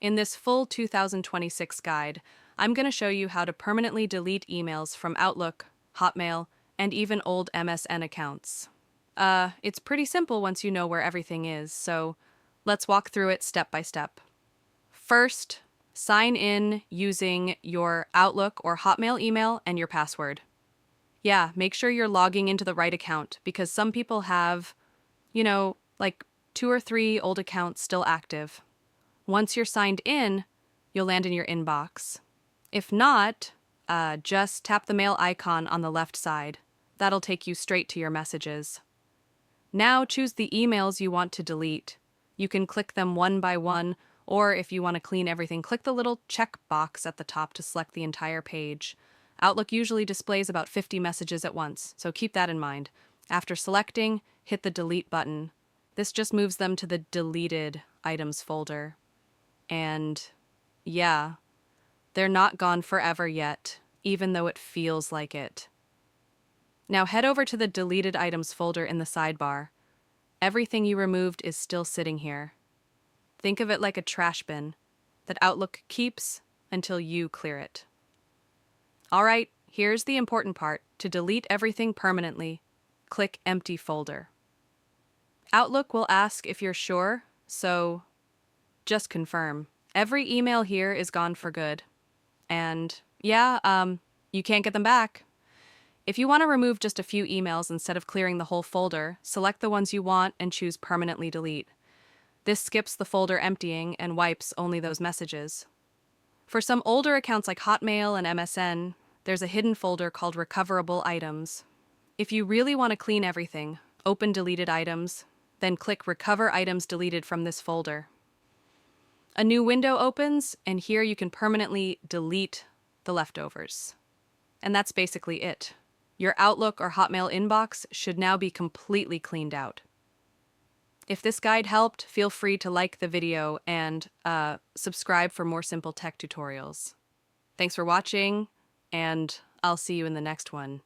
In this full 2026 guide, I'm going to show you how to permanently delete emails from Outlook, Hotmail, and even old MSN accounts. It's pretty simple once you know where everything is, so let's walk through it step by step. First, sign in using your Outlook or Hotmail email and your password. Yeah, make sure you're logging into the right account because some people have, like 2 or 3 old accounts still active. Once you're signed in, you'll land in your inbox. If not, just tap the mail icon on the left side. That'll take you straight to your messages. Now choose the emails you want to delete. You can click them one by one, or if you want to clean everything, click the little check box at the top to select the entire page. Outlook usually displays about 50 messages at once, so keep that in mind. After selecting, hit the delete button. This just moves them to the deleted items folder. And yeah, they're not gone forever yet, even though it feels like it. Now head over to the deleted items folder in the sidebar. Everything you removed is still sitting here. Think of it like a trash bin that Outlook keeps until you clear it. All right, here's the important part. To delete everything permanently, click Empty Folder. Outlook will ask if you're sure, so just confirm. Every email here is gone for good. And you can't get them back. If you want to remove just a few emails instead of clearing the whole folder, select the ones you want and choose Permanently Delete. This skips the folder emptying and wipes only those messages. For some older accounts like Hotmail and MSN, there's a hidden folder called Recoverable Items. If you really want to clean everything, open Deleted Items, then click Recover Items Deleted from this folder. A new window opens, and here you can permanently delete the leftovers. And that's basically it. Your Outlook or Hotmail inbox should now be completely cleaned out. If this guide helped, feel free to like the video and subscribe for more simple tech tutorials. Thanks for watching, and I'll see you in the next one.